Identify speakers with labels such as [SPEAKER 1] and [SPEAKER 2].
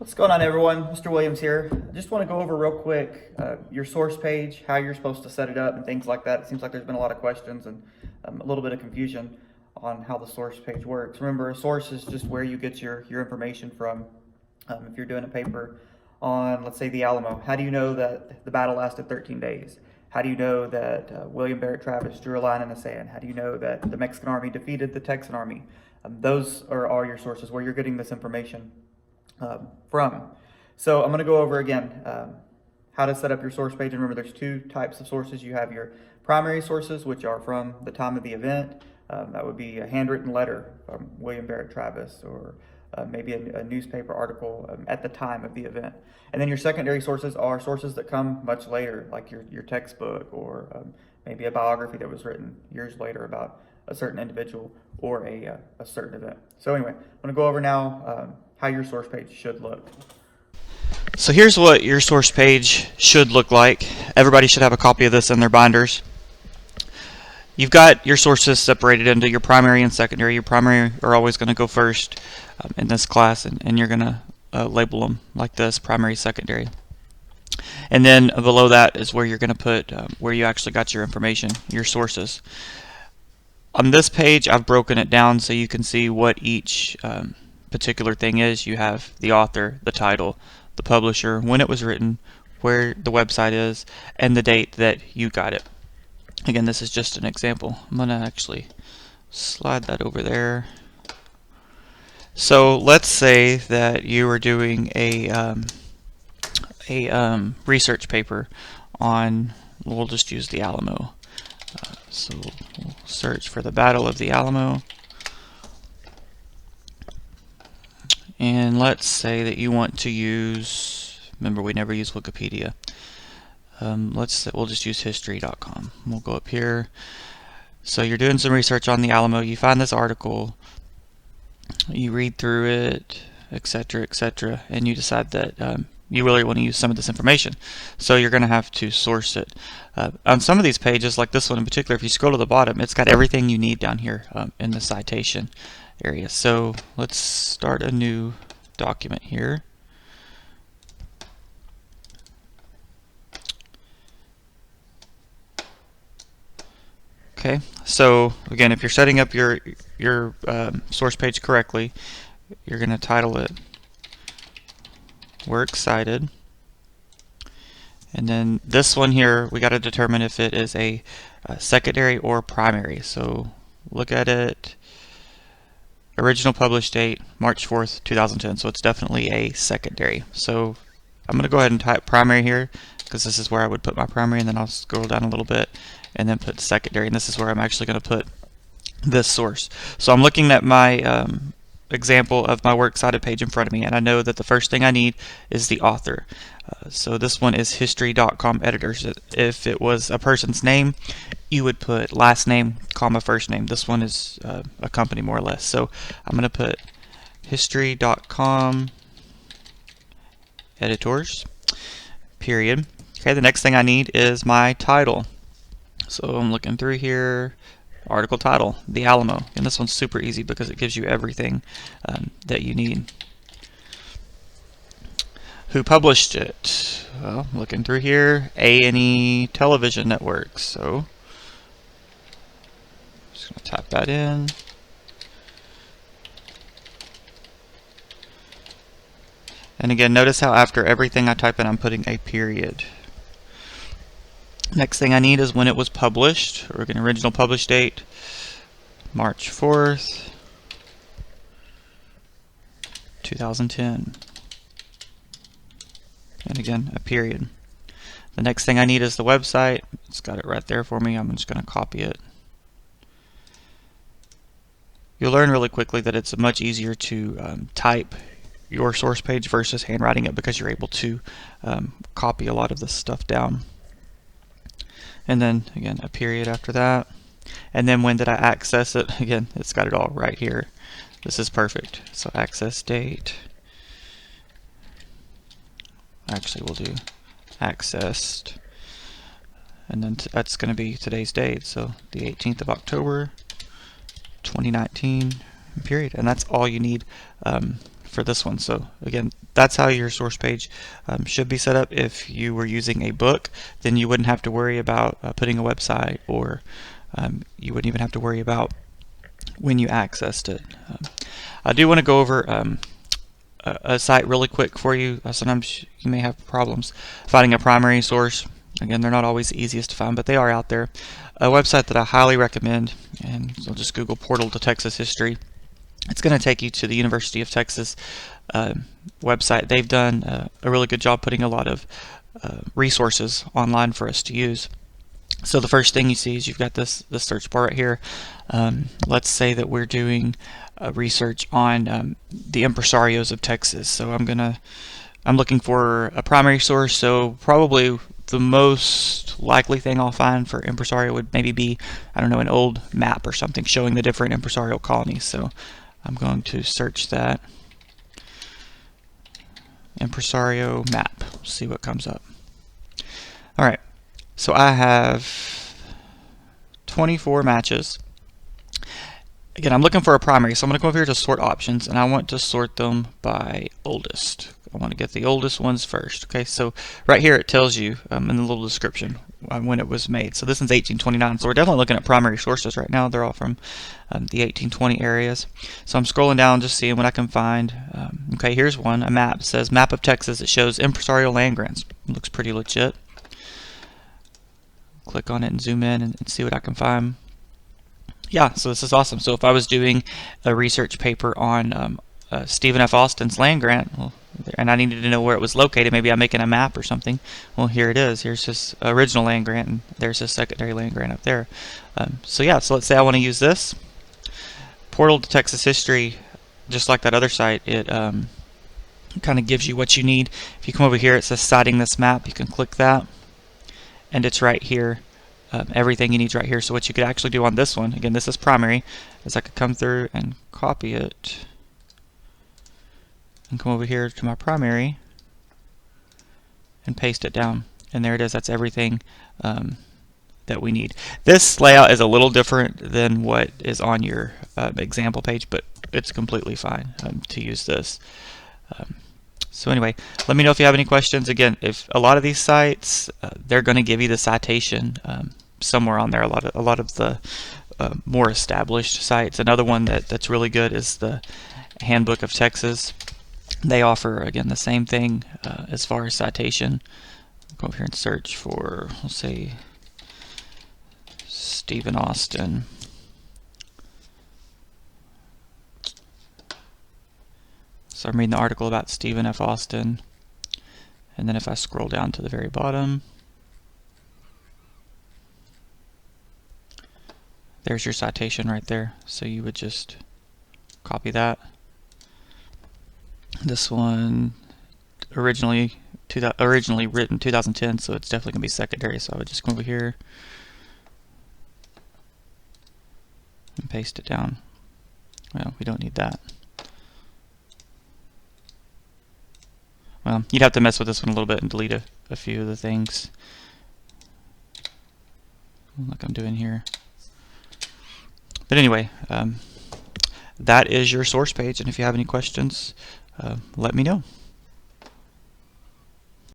[SPEAKER 1] What's going on, everyone? Mr. Williams here. I just want to go over real quick your source page, how you're supposed to set it up and things like that. It seems like there's been a lot of questions and a little bit of confusion on how the source page works. Remember, a source is just where you get your information from. If you're doing a paper on, let's say, the Alamo, how do you know that the battle lasted 13 days? How do you know that William Barrett Travis drew a line in the sand? How do you know that the Mexican army defeated the Texan army? Those are all your sources where you're getting this information from. So I'm going to go over again how to set up your source page. And remember, there's two types of sources. You have your primary sources, which are from the time of the event. That would be a handwritten letter from William Barrett Travis, or maybe a newspaper article at the time of the event. And then your secondary sources are sources that come much later, like your textbook, or maybe a biography that was written years later about a certain individual or a certain event. So anyway, I'm going to go over now how your source page should look.
[SPEAKER 2] So here's what your source page should look like. Everybody should have a copy of this in their binders. You've got your sources separated into your primary and secondary. Your primary are always going to go first in this class, and you're going to label them like this: primary, secondary. And then below that is where you're going to put where you actually got your information, your sources. On this page, I've broken it down so you can see what each particular thing is. You have the author, the title, the publisher, when it was written, where the website is, and the date that you got it. Again, this is just an example. I'm going to actually slide that over there. So let's say that you are doing a research paper on, we'll just use the Alamo. So we'll search for the Battle of the Alamo. And let's say that you want to use, remember we never use Wikipedia. We'll just use history.com. We'll go up here. So you're doing some research on the Alamo. You find this article, you read through it, etc., etc., and you decide that you really want to use some of this information. So you're going to have to source it. On some of these pages, like this one in particular, if you scroll to the bottom, it's got everything you need down here in the citation area. So let's start a new document here. Okay, so again, if you're setting up your source page correctly, you're going to title it "We're Excited," and then this one here, we got to determine if it is a secondary or primary. So look at it. Original published date March 4th, 2010. So it's definitely a secondary. So I'm going to go ahead and type primary here, because this is where I would put my primary, and then I'll scroll down a little bit and then put secondary, and this is where I'm actually going to put this source. So I'm looking at my example of my works cited page in front of me, and I know that the first thing I need is the author. So this one is history.com editors. If it was a person's name, you would put last name, comma, first name. This one is a company, more or less. So I'm going to put history.com editors, period. Okay, the next thing I need is my title. So I'm looking through here, article title, The Alamo. And this one's super easy because it gives you everything that you need. Who published it? Well, looking through here, A&E Television Networks. So just going to type that in. And again, notice how after everything I type in, I'm putting a period. Next thing I need is when it was published, or an original published date, March 4th, 2010. And again, a period. The next thing I need is the website. It's got it right there for me. I'm just going to copy it. You'll learn really quickly that it's much easier to type your source page versus handwriting it, because you're able to copy a lot of this stuff down. And then again, a period after that. And then when did I access it? Again, it's got it all right here. This is perfect. So access date. Actually, we'll do accessed. And then that's going to be today's date. So the 18th of October, 2019, period. And that's all you need for this one. So again, that's how your source page should be set up. If you were using a book, then you wouldn't have to worry about putting a website, or you wouldn't even have to worry about when you accessed it. I do want to go over a site really quick for you. Sometimes you may have problems finding a primary source. Again, they're not always the easiest to find, but they are out there. A website that I highly recommend, and so just Google Portal to Texas History. It's going to take you to the University of Texas website. They've done a really good job putting a lot of resources online for us to use. So the first thing you see is you've got this search bar right here. Let's say that we're doing research on the impresarios of Texas. So I'm looking for a primary source. So probably the most likely thing I'll find for impresario would maybe be, I don't know, an old map or something showing the different impresario colonies. So I'm going to search that impresario map, see what comes up. All right, so I have 24 matches. Again, I'm looking for a primary, so I'm going to go over here to sort options, and I want to sort them by oldest. I want to get the oldest ones first. Okay, so right here it tells you in the little description when it was made. So this one's 1829, so we're definitely looking at primary sources right now. They're all from the 1820 areas. So I'm scrolling down just seeing what I can find. Okay, here's one, a map. It says Map of Texas. It shows impresarial land grants. It looks pretty legit. Click on it and zoom in and see what I can find. Yeah, so this is awesome. So if I was doing a research paper on Stephen F. Austin's land grant, well, and I needed to know where it was located, maybe I'm making a map or something, well, here it is. Here's his original land grant, and there's his secondary land grant up there. So yeah, so let's say I want to use this. Portal to Texas History, just like that other site, it kind of gives you what you need. If you come over here, it says citing this map. You can click that, and it's right here. Everything you need right here. So what you could actually do on this one, again, this is primary, is I could come through and copy it and come over here to my primary and paste it down. And there it is. That's everything that we need. This layout is a little different than what is on your example page, but it's completely fine to use this. So anyway, let me know if you have any questions. Again, if a lot of these sites, they're going to give you the citation somewhere on there. A lot of the more established sites. Another one that's really good is the Handbook of Texas. They offer, again, the same thing as far as citation. Go over here and search for, let's say, Stephen Austin. So I'm reading the article about Stephen F. Austin, and then if I scroll down to the very bottom, there's your citation right there. So you would just copy that. This one originally written 2010, so it's definitely going to be secondary. So I would just go over here and paste it down. Well, we don't need that. Well, you'd have to mess with this one a little bit and delete a few of the things, like I'm doing here. But anyway, that is your source page, and if you have any questions, let me know.